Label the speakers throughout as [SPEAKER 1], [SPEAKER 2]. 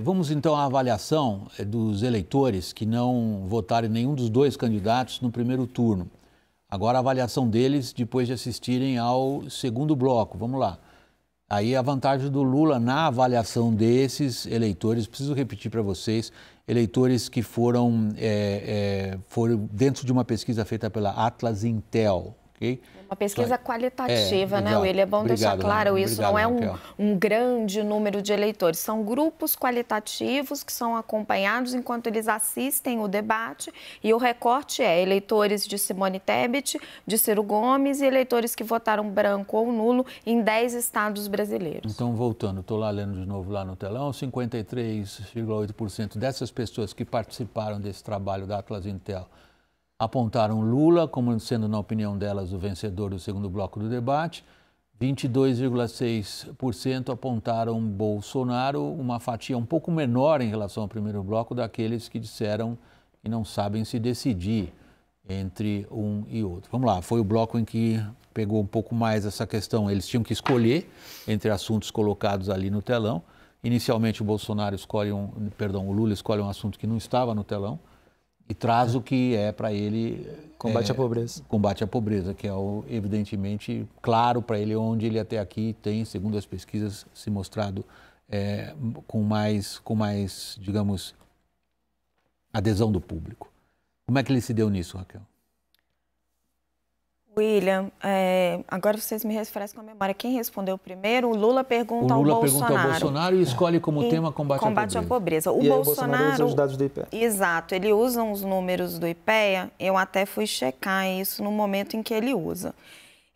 [SPEAKER 1] Vamos então à avaliação dos eleitores que não votaram em nenhum dos dois candidatos no primeiro turno. Agora a avaliação deles depois de assistirem ao segundo bloco. Vamos lá. Aí a vantagem do Lula na avaliação desses eleitores, preciso repetir para vocês, eleitores que foram dentro de uma pesquisa feita pela Atlas Intel, ok?
[SPEAKER 2] Uma pesquisa qualitativa, né,
[SPEAKER 1] exato.
[SPEAKER 2] William? É bom deixar claro isso, não é um grande número de eleitores. São grupos qualitativos que são acompanhados enquanto eles assistem o debate e o recorte é eleitores de Simone Tebet, de Ciro Gomes e eleitores que votaram branco ou nulo em 10 estados brasileiros.
[SPEAKER 1] Então, voltando, estou lá lendo de novo lá no telão, 53,8% dessas pessoas que participaram desse trabalho da Atlas Intel apontaram Lula como sendo, na opinião delas, o vencedor do segundo bloco do debate. 22,6% apontaram Bolsonaro, uma fatia um pouco menor em relação ao primeiro bloco daqueles que disseram que não sabem se decidir entre um e outro. Vamos lá, foi o bloco em que pegou um pouco mais essa questão. Eles tinham que escolher entre assuntos colocados ali no telão. Inicialmente o o Lula escolhe um assunto que não estava no telão e traz o que é para ele...
[SPEAKER 3] Combate à pobreza.
[SPEAKER 1] Combate à pobreza, que é evidentemente claro para ele onde ele até aqui tem, segundo as pesquisas, se mostrado com mais, digamos, adesão do público. Como é que ele se deu nisso, Raquel?
[SPEAKER 2] William, agora vocês me refrescam com a memória. Quem respondeu primeiro? O Lula pergunta ao Bolsonaro.
[SPEAKER 1] O Lula pergunta ao Bolsonaro e escolhe como tema combate à pobreza.
[SPEAKER 2] O Bolsonaro
[SPEAKER 3] usa os dados do IPEA.
[SPEAKER 2] Exato, ele usa os números do IPEA. Eu até fui checar isso no momento em que ele usa.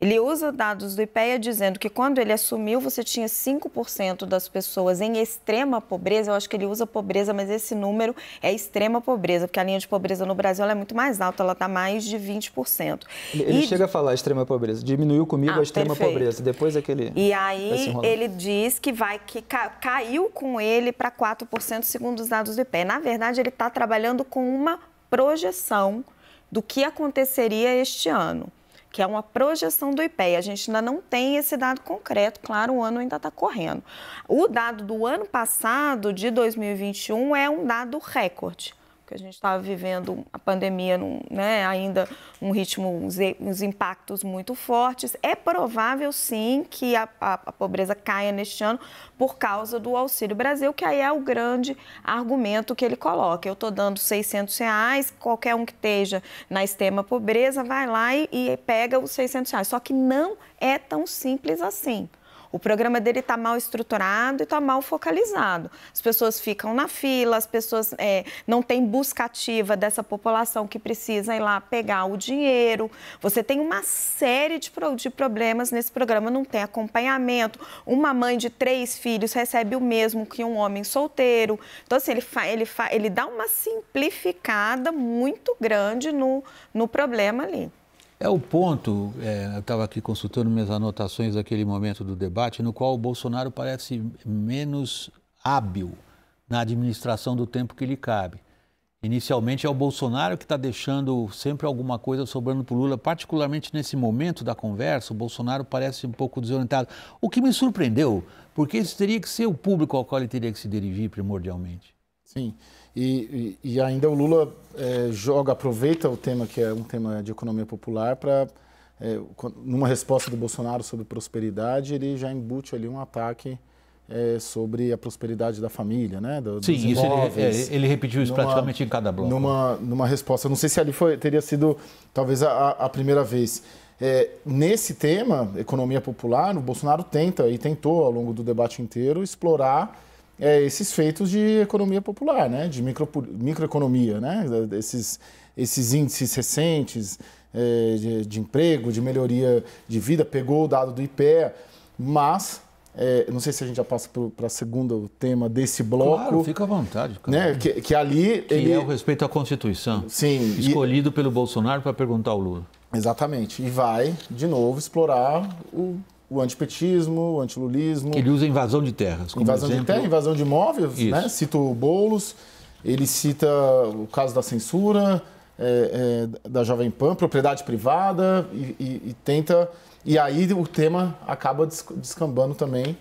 [SPEAKER 2] Ele usa dados do IPEA dizendo que quando ele assumiu, você tinha 5% das pessoas em extrema pobreza. Eu acho que ele usa pobreza, mas esse número é extrema pobreza, porque a linha de pobreza no Brasil ela é muito mais alta, ela está mais de 20%.
[SPEAKER 3] Ele chega a falar extrema pobreza, diminuiu comigo a extrema pobreza, depois aquele...
[SPEAKER 2] E aí ele diz que caiu com ele para 4% segundo os dados do IPEA. Na verdade, ele está trabalhando com uma projeção do que aconteceria este ano, que é uma projeção do IPEA. A gente ainda não tem esse dado concreto, claro, o ano ainda está correndo. O dado do ano passado, de 2021, é um dado recorde, porque a gente estava vivendo a pandemia, ainda um ritmo, uns impactos muito fortes. É provável, sim, que a pobreza caia neste ano por causa do Auxílio Brasil, que aí é o grande argumento que ele coloca. Eu estou dando R$600, qualquer um que esteja na extrema pobreza vai lá e pega os R$600. Só que não é tão simples assim. O programa dele está mal estruturado e está mal focalizado. As pessoas ficam na fila, as pessoas não têm busca ativa dessa população que precisa ir lá pegar o dinheiro. Você tem uma série de problemas nesse programa, não tem acompanhamento. Uma mãe de 3 filhos recebe o mesmo que um homem solteiro. Então, assim, ele dá uma simplificada muito grande no problema ali.
[SPEAKER 1] É o ponto, eu estava aqui consultando minhas anotações daquele momento do debate, no qual o Bolsonaro parece menos hábil na administração do tempo que lhe cabe. Inicialmente é o Bolsonaro que está deixando sempre alguma coisa sobrando para o Lula, particularmente nesse momento da conversa, o Bolsonaro parece um pouco desorientado. O que me surpreendeu, porque esse teria que ser o público ao qual ele teria que se dirigir primordialmente.
[SPEAKER 4] Sim, e ainda o Lula aproveita o tema que é um tema de economia popular para, numa resposta do Bolsonaro sobre prosperidade, ele já embute ali um ataque sobre a prosperidade da família, né?
[SPEAKER 1] Sim, isso ele repetiu isso praticamente em cada bloco.
[SPEAKER 4] Numa resposta, não sei se ali teria sido talvez a primeira vez. Nesse tema, economia popular, o Bolsonaro tentou ao longo do debate inteiro explorar esses feitos de economia popular, né? De microeconomia, né? Esses índices recentes de emprego, de melhoria de vida, pegou o dado do IPEA, mas não sei se a gente já passa para o segundo tema desse bloco.
[SPEAKER 1] Claro, fica à vontade.
[SPEAKER 4] Né? Que ali...
[SPEAKER 1] é o respeito à Constituição.
[SPEAKER 4] Sim.
[SPEAKER 1] Escolhido pelo Bolsonaro para perguntar ao Lula.
[SPEAKER 4] Exatamente. E vai, de novo, explorar o antipetismo, o antilulismo.
[SPEAKER 1] Ele usa invasão de terras.
[SPEAKER 4] Invasão de terra, invasão de imóveis, né? Cita o Boulos, ele cita o caso da censura, da Jovem Pan, propriedade privada, e tenta... E aí o tema acaba descambando também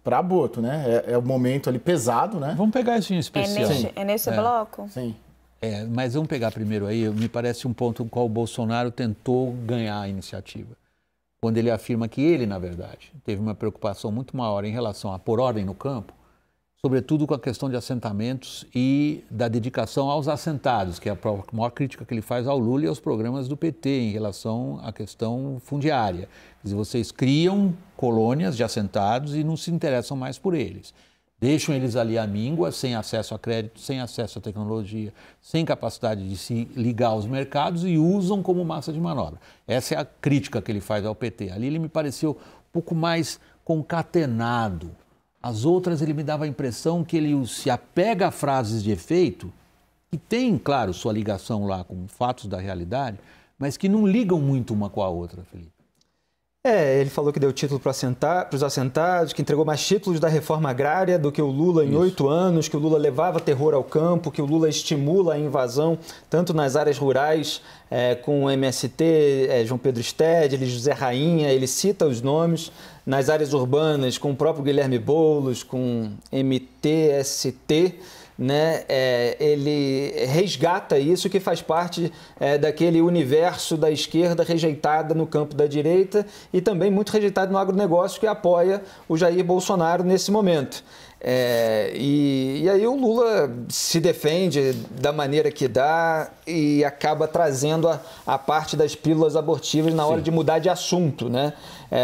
[SPEAKER 4] para aborto, né? É o momento ali pesado, né?
[SPEAKER 1] Vamos pegar isso em especial.
[SPEAKER 2] É nesse bloco?
[SPEAKER 4] Sim.
[SPEAKER 1] Mas vamos pegar primeiro aí, me parece um ponto no qual o Bolsonaro tentou ganhar a iniciativa. Quando ele afirma que ele, na verdade, teve uma preocupação muito maior em relação a pôr ordem no campo, sobretudo com a questão de assentamentos e da dedicação aos assentados, que é a maior crítica que ele faz ao Lula e aos programas do PT em relação à questão fundiária. Quer dizer, vocês criam colônias de assentados e não se interessam mais por eles. Deixam eles ali à míngua, sem acesso a crédito, sem acesso à tecnologia, sem capacidade de se ligar aos mercados e usam como massa de manobra. Essa é a crítica que ele faz ao PT. Ali ele me pareceu um pouco mais concatenado. As outras ele me dava a impressão que ele se apega a frases de efeito, que tem, claro, sua ligação lá com fatos da realidade, mas que não ligam muito uma com a outra, Felipe.
[SPEAKER 3] Ele falou que deu título para os assentados, que entregou mais títulos da reforma agrária do que o Lula em 8 anos, que o Lula levava terror ao campo, que o Lula estimula a invasão, tanto nas áreas rurais, com o MST, João Pedro Stedley, José Rainha, ele cita os nomes, nas áreas urbanas, com o próprio Guilherme Boulos, com MTST, né? Ele resgata isso que faz parte daquele universo da esquerda rejeitada no campo da direita e também muito rejeitado no agronegócio que apoia o Jair Bolsonaro nesse momento. E aí o Lula se defende da maneira que dá e acaba trazendo a parte das pílulas abortivas na hora de mudar de assunto, né?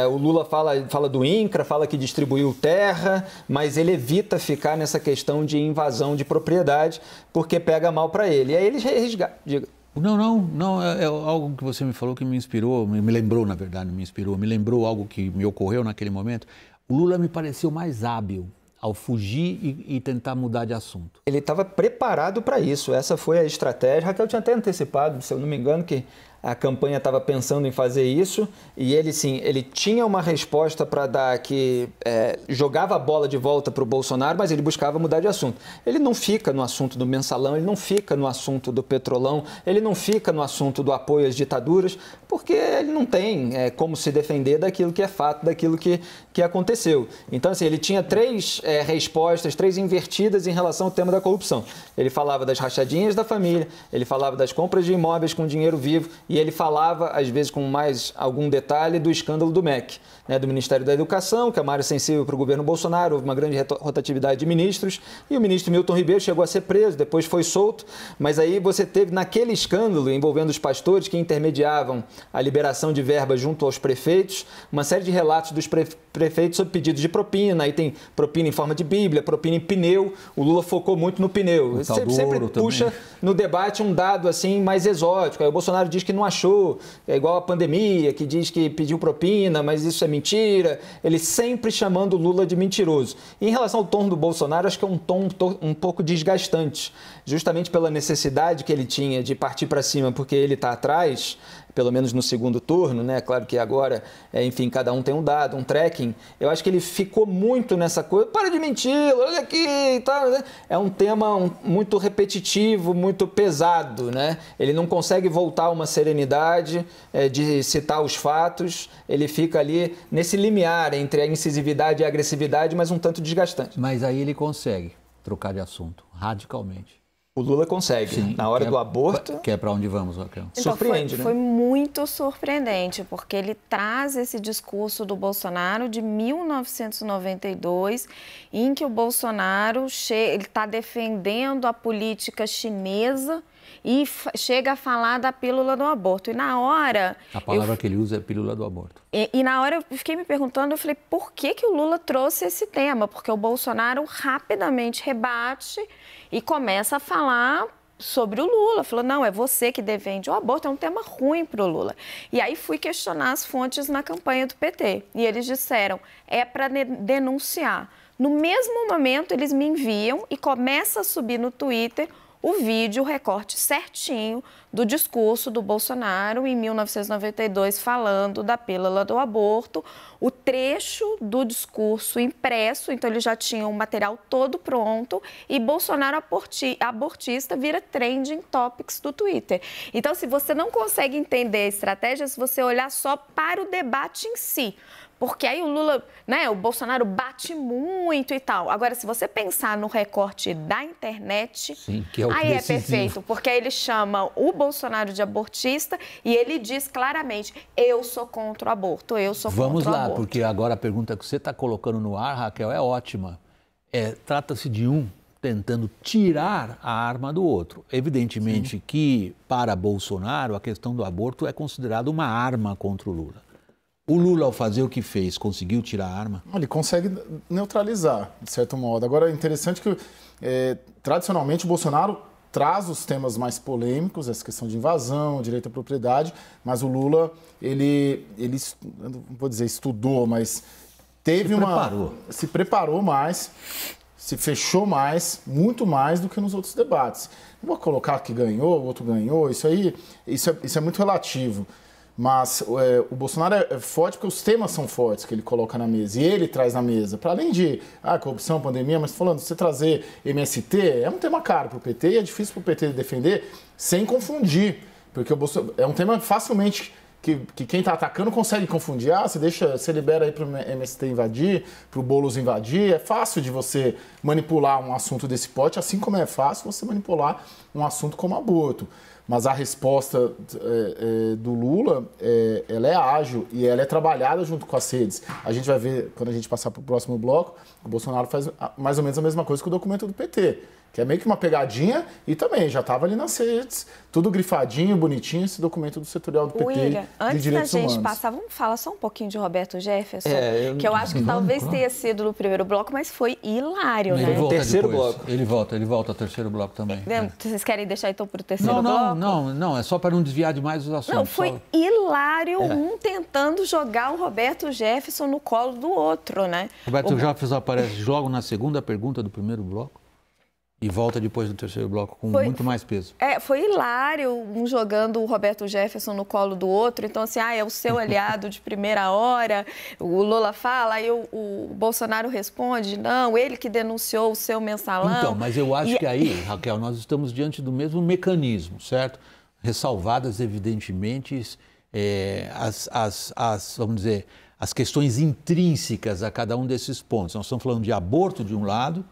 [SPEAKER 3] O Lula fala do INCRA, fala que distribuiu terra, mas ele evita ficar nessa questão de invasão de propriedade porque pega mal para ele. E aí ele resgata. Diga.
[SPEAKER 1] Não, é algo que você me falou que me inspirou, me lembrou, na verdade, me lembrou algo que me ocorreu naquele momento. O Lula me pareceu mais hábil ao fugir e tentar mudar de assunto.
[SPEAKER 3] Ele estava preparado para isso, essa foi a estratégia. Raquel tinha até antecipado, se eu não me engano, que a campanha estava pensando em fazer isso e ele, sim, ele tinha uma resposta para dar que jogava a bola de volta para o Bolsonaro, mas ele buscava mudar de assunto. Ele não fica no assunto do mensalão, ele não fica no assunto do petrolão, ele não fica no assunto do apoio às ditaduras, porque ele não tem como se defender daquilo que é fato, daquilo que aconteceu. Então, assim, ele tinha 3 respostas, 3 invertidas em relação ao tema da corrupção. Ele falava das rachadinhas da família, ele falava das compras de imóveis com dinheiro vivo, e ele falava, às vezes com mais algum detalhe, do escândalo do MEC, né, do Ministério da Educação, que é uma área sensível para o governo Bolsonaro, houve uma grande rotatividade de ministros, e o ministro Milton Ribeiro chegou a ser preso, depois foi solto, mas aí você teve naquele escândalo envolvendo os pastores que intermediavam a liberação de verbas junto aos prefeitos, uma série de relatos dos prefeitos sobre pedidos de propina, aí tem propina em forma de Bíblia, propina em pneu, o Lula focou muito no pneu, sempre puxa no debate um dado assim mais exótico, aí o Bolsonaro diz que não achou, é igual a pandemia, que diz que pediu propina, mas isso é mentira, ele sempre chamando o Lula de mentiroso. E em relação ao tom do Bolsonaro, acho que é um tom um pouco desgastante, justamente pela necessidade que ele tinha de partir para cima, porque ele está atrás, pelo menos no segundo turno, né? Claro que agora, enfim, cada um tem um dado, um tracking. Eu acho que ele ficou muito nessa coisa, para de mentir, olha aqui e tal. Né? É um tema muito repetitivo, muito pesado, né? Ele não consegue voltar a uma serenidade de citar os fatos, ele fica ali nesse limiar entre a incisividade e a agressividade, mas um tanto desgastante.
[SPEAKER 1] Mas aí ele consegue trocar de assunto radicalmente.
[SPEAKER 3] O Lula consegue. Sim, na hora do aborto...
[SPEAKER 1] Que é para onde vamos, Raquel?
[SPEAKER 2] Então,
[SPEAKER 3] surpreende, né?
[SPEAKER 2] Foi muito surpreendente, porque ele traz esse discurso do Bolsonaro de 1992, em que o Bolsonaro está defendendo a política chinesa e chega a falar da pílula do aborto. E na hora...
[SPEAKER 1] A palavra que ele usa é pílula do aborto.
[SPEAKER 2] E na hora eu fiquei me perguntando, eu falei, por que o Lula trouxe esse tema? Porque o Bolsonaro rapidamente rebate e começa a falar sobre o Lula. Falou, não, é você que defende o aborto, é um tema ruim para o Lula. E aí fui questionar as fontes na campanha do PT. E eles disseram, é para denunciar. No mesmo momento, eles me enviam e começa a subir no Twitter o vídeo, o recorte certinho do discurso do Bolsonaro em 1992 falando da pílula do aborto, o trecho do discurso impresso, então ele já tinha o material todo pronto e Bolsonaro abortista vira trending topics do Twitter. Então, se você não consegue entender a estratégia, se você olhar só para o debate em si, porque aí o Lula, né, o Bolsonaro bate muito e tal. Agora, se você pensar no recorte da internet,
[SPEAKER 1] sim, que é o
[SPEAKER 2] aí
[SPEAKER 1] decisivo.
[SPEAKER 2] É perfeito, porque aí ele chama o Bolsonaro de abortista e ele diz claramente, eu sou contra o aborto, eu sou contra o aborto.
[SPEAKER 1] Vamos lá, porque agora a pergunta que você está colocando no ar, Raquel, é ótima. Trata-se de um tentando tirar a arma do outro. Evidentemente Sim. que, para Bolsonaro, a questão do aborto é considerada uma arma contra o Lula. O Lula, ao fazer o que fez, conseguiu tirar a arma?
[SPEAKER 4] Ele consegue neutralizar, de certo modo. Agora, é interessante que, tradicionalmente, o Bolsonaro traz os temas mais polêmicos, essa questão de invasão, direito à propriedade, mas o Lula, ele não vou dizer estudou, mas se preparou mais, se fechou mais, muito mais do que nos outros debates. Não vou colocar que ganhou, o outro ganhou, isso é muito relativo. Mas o Bolsonaro é forte porque os temas são fortes que ele coloca na mesa. E ele traz na mesa. Para além de corrupção, pandemia, mas falando, você trazer MST é um tema caro para o PT e é difícil para o PT defender sem confundir. Porque é um tema facilmente que quem está atacando consegue confundir. Você libera aí para o MST invadir, para o Boulos invadir. É fácil de você manipular um assunto desse pote, assim como é fácil você manipular um assunto como aborto. Mas a resposta do Lula, ela é ágil e ela é trabalhada junto com as redes. A gente vai ver, quando a gente passar para o próximo bloco, o Bolsonaro faz mais ou menos a mesma coisa que o documento do PT, que é meio que uma pegadinha e também já estava ali nas redes, tudo grifadinho, bonitinho, esse documento do setorial do PT
[SPEAKER 2] William,
[SPEAKER 4] de direitos humanos. Antes da gente
[SPEAKER 2] passar, vamos falar só um pouquinho de Roberto Jefferson, que eu acho que talvez tenha sido no primeiro bloco, mas foi hilário,
[SPEAKER 1] né?
[SPEAKER 2] Ele
[SPEAKER 1] volta terceiro bloco. Ele volta ao terceiro bloco também.
[SPEAKER 2] Vocês querem deixar então para o terceiro bloco?
[SPEAKER 1] Não, é só para não desviar demais os assuntos.
[SPEAKER 2] Não, foi hilário um tentando jogar o Roberto Jefferson no colo do outro, né?
[SPEAKER 1] Roberto Jefferson aparece logo na segunda pergunta do primeiro bloco. E volta depois do terceiro bloco com muito mais peso.
[SPEAKER 2] Foi hilário, um jogando o Roberto Jefferson no colo do outro. Então, assim, é o seu aliado de primeira hora. O Lula fala, aí o Bolsonaro responde, não, ele que denunciou o seu mensalão.
[SPEAKER 1] Então, mas eu acho que aí, Raquel, nós estamos diante do mesmo mecanismo, certo? Ressalvadas, evidentemente, vamos dizer, as questões intrínsecas a cada um desses pontos. Nós estamos falando de aborto de um lado,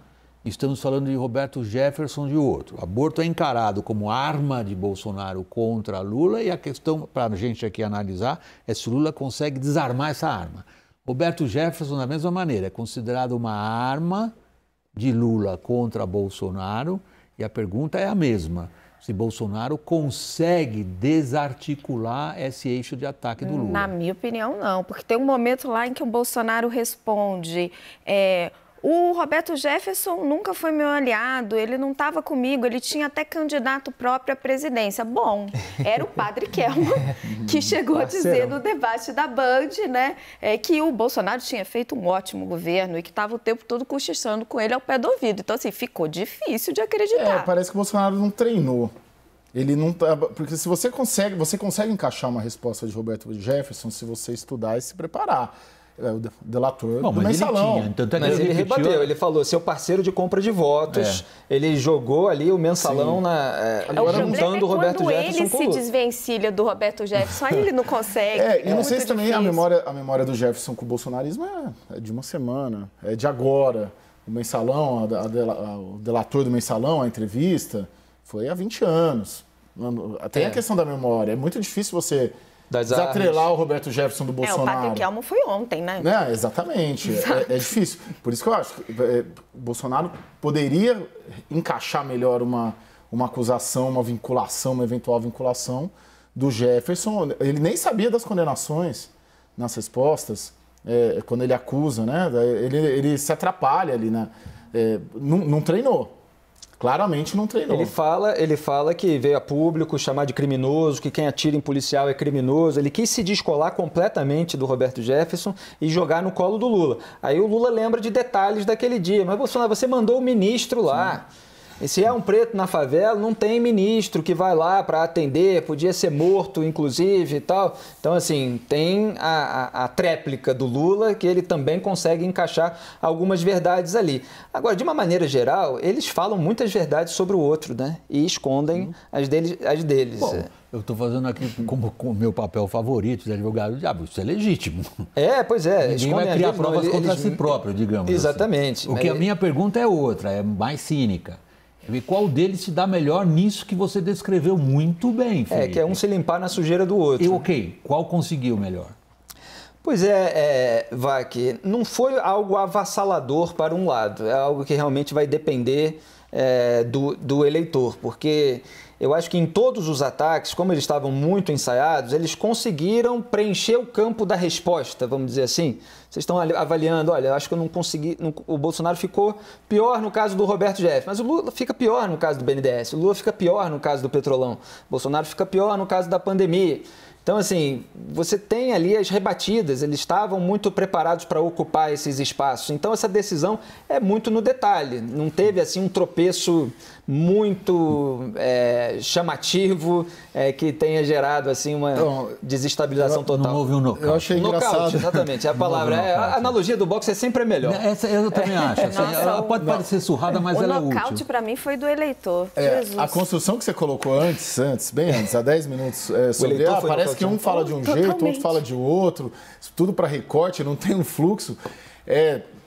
[SPEAKER 1] estamos falando de Roberto Jefferson de outro. Aborto é encarado como arma de Bolsonaro contra Lula e a questão, para a gente aqui analisar, é se Lula consegue desarmar essa arma. Roberto Jefferson, da mesma maneira, é considerado uma arma de Lula contra Bolsonaro e a pergunta é a mesma. Se Bolsonaro consegue desarticular esse eixo de ataque do Lula.
[SPEAKER 2] Na minha opinião, não. Porque tem um momento lá em que o Bolsonaro responde... O Roberto Jefferson nunca foi meu aliado, ele não estava comigo, ele tinha até candidato próprio à presidência. Bom, era o padre Kelman que chegou a dizer no debate da Band, né, que o Bolsonaro tinha feito um ótimo governo e que estava o tempo todo cochichando com ele ao pé do ouvido. Então, assim, ficou difícil de acreditar.
[SPEAKER 4] Parece que o Bolsonaro não treinou. Ele não tá, porque se você consegue encaixar uma resposta de Roberto Jefferson se você estudar e se preparar. O delator do mensalão.
[SPEAKER 3] Mas ele rebateu, ele falou, seu parceiro de compra de votos, ele jogou ali o mensalão juntando o Roberto Jefferson com o Lula.
[SPEAKER 2] Ele se desvencilha do Roberto Jefferson, aí ele não consegue.
[SPEAKER 4] E não sei se também a memória do Jefferson com o bolsonarismo é de uma semana, é de agora. O mensalão, o delator do mensalão, a entrevista, foi há 20 anos. Tem a questão da memória, é muito difícil você... desatrelar o Roberto Jefferson do Bolsonaro.
[SPEAKER 2] O padre Kelman foi ontem, né?
[SPEAKER 4] Exatamente. É difícil. Por isso que eu acho que o Bolsonaro poderia encaixar melhor uma acusação, uma vinculação, uma eventual vinculação do Jefferson. Ele nem sabia das condenações nas respostas, quando ele acusa, né? Ele se atrapalha ali, né? Não treinou. Claramente não treinou.
[SPEAKER 3] Ele fala que veio a público chamar de criminoso, que quem atira em policial é criminoso. Ele quis se descolar completamente do Roberto Jefferson e jogar no colo do Lula. Aí o Lula lembra de detalhes daquele dia. Mas, Bolsonaro, você mandou o ministro lá. E se é um preto na favela, não tem ministro que vai lá para atender, podia ser morto, inclusive, e tal. Então, assim, tem a tréplica do Lula, que ele também consegue encaixar algumas verdades ali. Agora, de uma maneira geral, eles falam muitas verdades sobre o outro, né? E escondem as deles.
[SPEAKER 1] Bom, eu estou fazendo aqui como o meu papel favorito de advogado do diabo. Isso é legítimo.
[SPEAKER 3] Pois é.
[SPEAKER 1] Ninguém vai criar provas contra si próprio, digamos.
[SPEAKER 3] Exatamente.
[SPEAKER 1] Assim. O que a minha pergunta é outra, é mais cínica. Qual deles se dá melhor nisso que você descreveu muito bem, Felipe?
[SPEAKER 3] Que é um se limpar na sujeira do outro.
[SPEAKER 1] E ok, qual conseguiu melhor?
[SPEAKER 3] Pois Vac, não foi algo avassalador para um lado, é algo que realmente vai depender do eleitor, porque eu acho que em todos os ataques, como eles estavam muito ensaiados, eles conseguiram preencher o campo da resposta, vamos dizer assim. Vocês estão avaliando, olha, eu acho que eu não consegui, o Bolsonaro ficou pior no caso do Roberto Jefferson, mas o Lula fica pior no caso do BNDES, o Lula fica pior no caso do Petrolão, o Bolsonaro fica pior no caso da pandemia. Então, assim, você tem ali as rebatidas, eles estavam muito preparados para ocupar esses espaços. Então, essa decisão é muito no detalhe. Não teve, assim, um tropeço muito chamativo que tenha gerado, assim, uma desestabilização total.
[SPEAKER 1] Não houve um nocaute.
[SPEAKER 4] Eu achei engraçado.
[SPEAKER 3] Exatamente, é a palavra. A analogia do boxe é sempre a melhor.
[SPEAKER 1] Essa eu também acho. Ela pode parecer surrada, mas ela é útil.
[SPEAKER 2] O nocaute, para mim, foi do eleitor.
[SPEAKER 4] A construção que você colocou bem antes, há 10 minutos, sobre parece que um fala de um jeito, outro fala de outro, tudo para recorte, não tem um fluxo.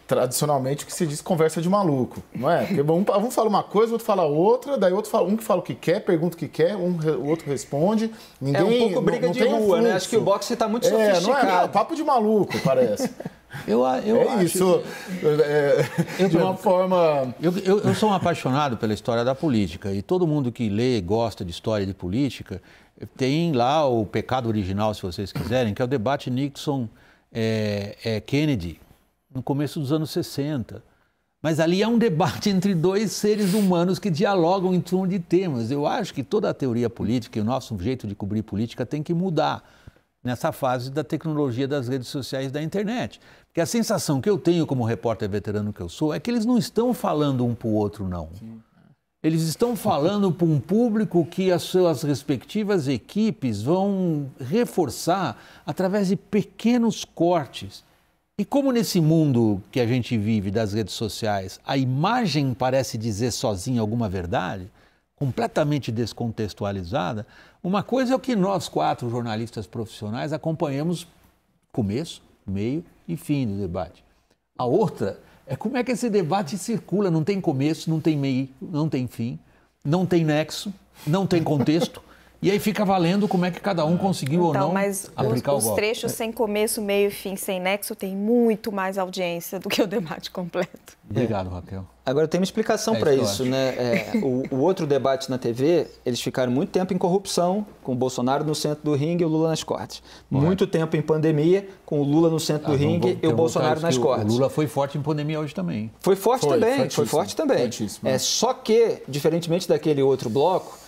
[SPEAKER 4] Tradicionalmente o que se diz conversa de maluco, não é? Porque um fala uma coisa, o outro fala outra, daí outro fala, um que fala o que quer, pergunta o que quer, o outro responde. Ninguém,
[SPEAKER 3] um pouco briga de rua, né? Acho que o boxe está muito sofisticado.
[SPEAKER 4] Não é papo de maluco, parece.
[SPEAKER 1] Eu acho
[SPEAKER 4] isso. De uma forma...
[SPEAKER 1] Eu sou um apaixonado pela história da política e todo mundo que lê e gosta de história de política tem lá o pecado original, se vocês quiserem, que é o debate Nixon-Kennedy, no começo dos anos 60. Mas ali é um debate entre dois seres humanos que dialogam em torno de temas. Eu acho que toda a teoria política e o nosso jeito de cobrir política tem que mudar nessa fase da tecnologia das redes sociais e da internet. Porque a sensação que eu tenho como repórter veterano que eu sou é que eles não estão falando um para o outro, não. Sim. Eles estão falando para um público que as suas respectivas equipes vão reforçar através de pequenos cortes. E como nesse mundo que a gente vive das redes sociais, a imagem parece dizer sozinha alguma verdade, completamente descontextualizada, uma coisa é o que nós 4 jornalistas profissionais acompanhamos começo, meio e fim do debate. A outra é como é que esse debate circula, não tem começo, não tem meio, não tem fim, não tem nexo, não tem contexto. E aí fica valendo como é que cada um conseguiu ou não aplicar o golpe.
[SPEAKER 2] Os trechos sem começo, meio e fim, sem nexo, tem muito mais audiência do que o debate completo.
[SPEAKER 1] Obrigado, Raquel.
[SPEAKER 3] Agora tem uma explicação para isso, né? O outro debate na TV, eles ficaram muito tempo em corrupção, com o Bolsonaro no centro do ringue e o Lula nas cortes. Muito tempo em pandemia, com o Lula no centro do ringue e o Bolsonaro nas cortes.
[SPEAKER 1] O Lula foi forte em pandemia hoje também.
[SPEAKER 3] Foi forte também. Só que, diferentemente daquele outro bloco,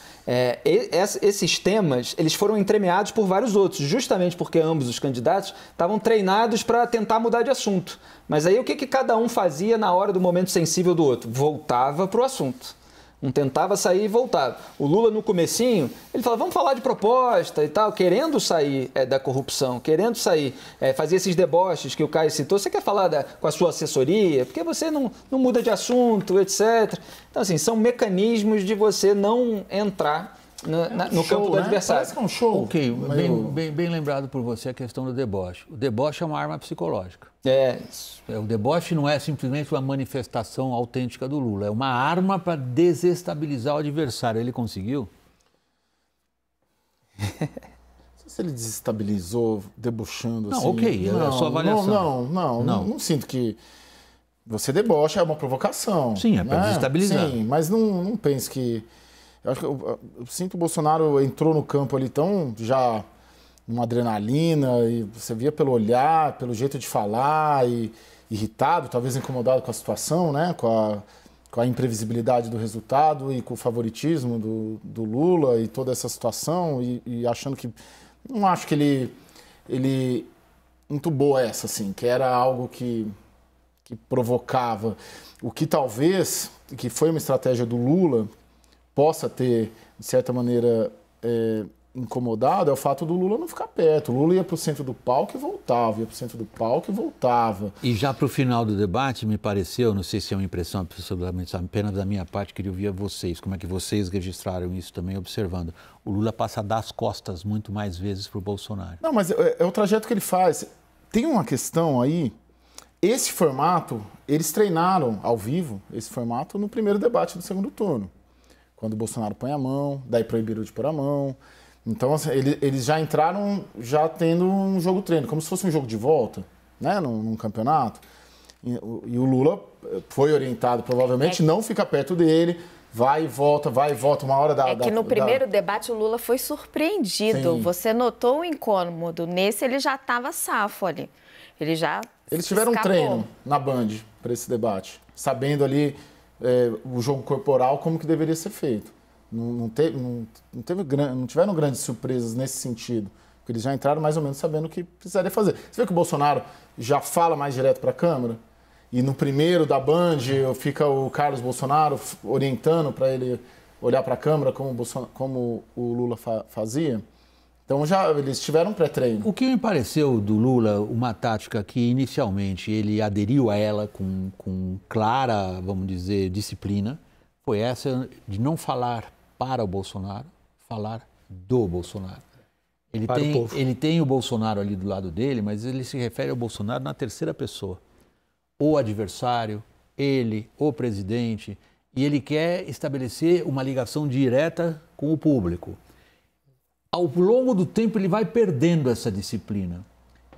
[SPEAKER 3] esses temas eles foram entremeados por vários outros, justamente porque ambos os candidatos estavam treinados para tentar mudar de assunto. Mas aí o que cada um fazia na hora do momento sensível do outro? Voltava para o assunto. Um tentava sair e voltava. O Lula, no comecinho, ele falava, vamos falar de proposta e tal, querendo sair da corrupção, querendo sair, fazer esses deboches que o Caio citou. Você quer falar com a sua assessoria? Porque você não muda de assunto, etc. Então, assim, são mecanismos de você não entrar no campo do adversário.
[SPEAKER 4] Parece que é um show.
[SPEAKER 1] Ok, bem lembrado por você a questão do deboche. O deboche é uma arma psicológica. O deboche não é simplesmente uma manifestação autêntica do Lula, é uma arma para desestabilizar o adversário. Ele conseguiu?
[SPEAKER 4] Não sei se ele desestabilizou, debochando assim.
[SPEAKER 1] Não, ok, é a sua avaliação.
[SPEAKER 4] Não sinto que... Você debocha, é uma provocação.
[SPEAKER 1] Sim, é para desestabilizar.
[SPEAKER 4] Sim, mas não penso que... Eu sinto que o Bolsonaro entrou no campo ali tão já numa adrenalina, e você via pelo olhar, pelo jeito de falar, e irritado, talvez incomodado com a situação, né? Com a imprevisibilidade do resultado e com o favoritismo do Lula e toda essa situação, e achando que... Não acho que ele entubou essa, assim, que era algo que que provocava. O que talvez, que foi uma estratégia do Lula, possa ter, de certa maneira, incomodado, é o fato do Lula não ficar perto. O Lula ia para o centro do palco e voltava, ia para o centro do palco e voltava.
[SPEAKER 1] E já para o final do debate, me pareceu, não sei se é uma impressão absolutamente apenas da minha parte, queria ouvir a vocês, como é que vocês registraram isso também, observando. O Lula passa a dar as costas muito mais vezes para o Bolsonaro.
[SPEAKER 4] Não, mas é o trajeto que ele faz. Tem uma questão aí, esse formato, eles treinaram ao vivo esse formato no primeiro debate do segundo turno. Quando o Bolsonaro põe a mão, daí proibiram de pôr a mão. Então, assim, eles já entraram já tendo um jogo treino, como se fosse um jogo de volta, né, num campeonato. E o Lula foi orientado, provavelmente, não fica perto dele, vai e volta, uma hora da...
[SPEAKER 2] É que no primeiro debate o Lula foi surpreendido. Sim. Você notou o incômodo. Nesse ele já estava safo ali. Eles
[SPEAKER 4] tiveram um treino na Band para esse debate, sabendo ali o jogo corporal como que deveria ser feito. Não tiveram grandes surpresas nesse sentido, porque eles já entraram mais ou menos sabendo o que precisaria fazer. Você vê que o Bolsonaro já fala mais direto para a Câmara? E no primeiro da Band fica o Carlos Bolsonaro orientando para ele olhar para a Câmara como o Lula fazia? Então eles tiveram pré-treino.
[SPEAKER 1] O que me pareceu do Lula uma tática que inicialmente ele aderiu a ela com clara, vamos dizer, disciplina, foi essa de não falar para o Bolsonaro, falar do Bolsonaro. Ele tem o Bolsonaro ali do lado dele, mas ele se refere ao Bolsonaro na terceira pessoa. O adversário, ele, o presidente, e ele quer estabelecer uma ligação direta com o público. Ao longo do tempo ele vai perdendo essa disciplina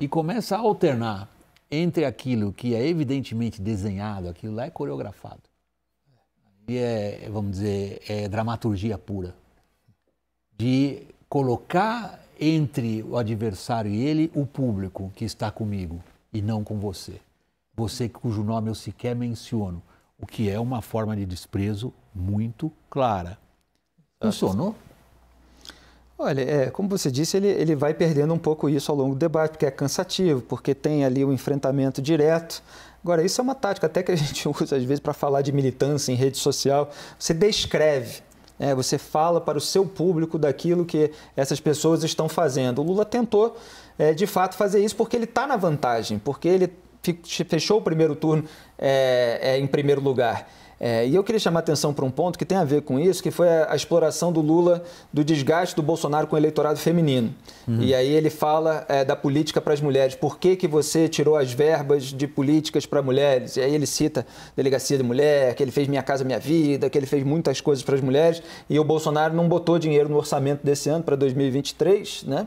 [SPEAKER 1] e começa a alternar entre aquilo que é evidentemente desenhado, aquilo lá é coreografado. E vamos dizer, é dramaturgia pura. De colocar entre o adversário e ele o público que está comigo e não com você. Você cujo nome eu sequer menciono. O que é uma forma de desprezo muito clara. Funcionou?
[SPEAKER 3] Olha, como você disse, ele vai perdendo um pouco isso ao longo do debate, porque é cansativo, porque tem ali o enfrentamento direto. Agora, isso é uma tática até que a gente usa, às vezes, para falar de militância em rede social. Você descreve, você fala para o seu público daquilo que essas pessoas estão fazendo. O Lula tentou, de fato, fazer isso porque ele está na vantagem, porque ele fechou o primeiro turno em primeiro lugar. E eu queria chamar a atenção para um ponto que tem a ver com isso, que foi a exploração do Lula do desgaste do Bolsonaro com o eleitorado feminino. E aí ele fala da política para as mulheres. Por que você tirou as verbas de políticas para mulheres? E aí ele cita Delegacia de Mulher, que ele fez Minha Casa Minha Vida, que ele fez muitas coisas para as mulheres. E o Bolsonaro não botou dinheiro no orçamento desse ano, para 2023, né?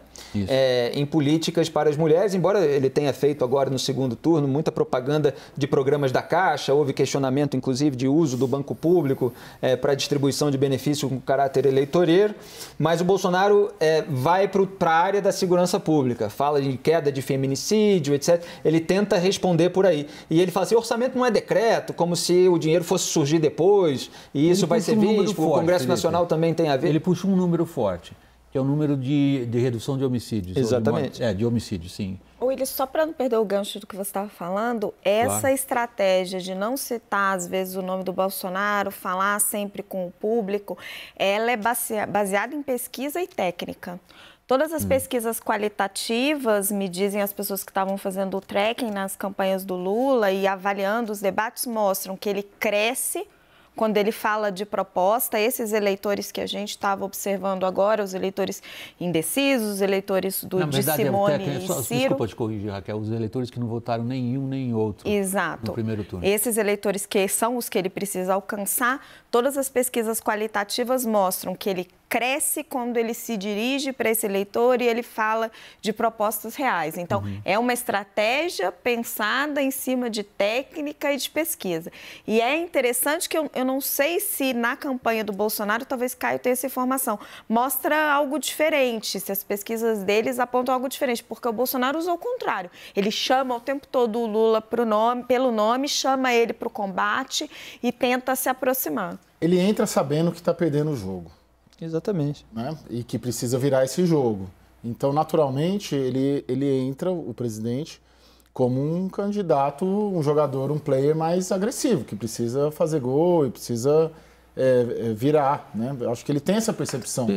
[SPEAKER 3] Em políticas para as mulheres, embora ele tenha feito agora no segundo turno muita propaganda de programas da Caixa, houve questionamento, inclusive, de uso do banco público para distribuição de benefícios com caráter eleitoreiro, mas o Bolsonaro vai para a área da segurança pública, fala de queda de feminicídio, etc. Ele tenta responder por aí. E ele fala assim, orçamento não é decreto, como se o dinheiro fosse surgir depois, e isso vai ser visto, o Congresso Nacional também tem a ver.
[SPEAKER 1] Ele puxa um número forte, que é o número de redução de homicídios.
[SPEAKER 3] Exatamente.
[SPEAKER 1] De homicídios, sim.
[SPEAKER 2] Willis, só para não perder o gancho do que você estava falando, essa estratégia de não citar, às vezes, o nome do Bolsonaro, falar sempre com o público, ela é baseada em pesquisa e técnica. Todas as pesquisas qualitativas, me dizem as pessoas que estavam fazendo o tracking nas campanhas do Lula e avaliando os debates, mostram que ele cresce quando ele fala de proposta. Esses eleitores que a gente estava observando agora, os eleitores indecisos, os eleitores de Simone e Ciro...
[SPEAKER 1] Desculpa te corrigir, Raquel, os eleitores que não votaram nem um nem outro.
[SPEAKER 2] Exato.
[SPEAKER 1] No primeiro turno.
[SPEAKER 2] Esses eleitores que são os que ele precisa alcançar, todas as pesquisas qualitativas mostram que ele cresce quando ele se dirige para esse eleitor e ele fala de propostas reais. Então, é uma estratégia pensada em cima de técnica e de pesquisa. E é interessante que eu não sei se na campanha do Bolsonaro, talvez Caio tenha essa informação, mostra algo diferente, se as pesquisas deles apontam algo diferente, porque o Bolsonaro usou o contrário. Ele chama o tempo todo o Lula pelo nome, chama ele para o combate e tenta se aproximar.
[SPEAKER 4] Ele entra sabendo que está perdendo o jogo.
[SPEAKER 3] Exatamente.
[SPEAKER 4] Né? E que precisa virar esse jogo. Então, naturalmente, ele entra, o presidente, como um candidato, um jogador, um player mais agressivo, que precisa fazer gol e precisa virar, né? Eu acho que ele tem essa percepção.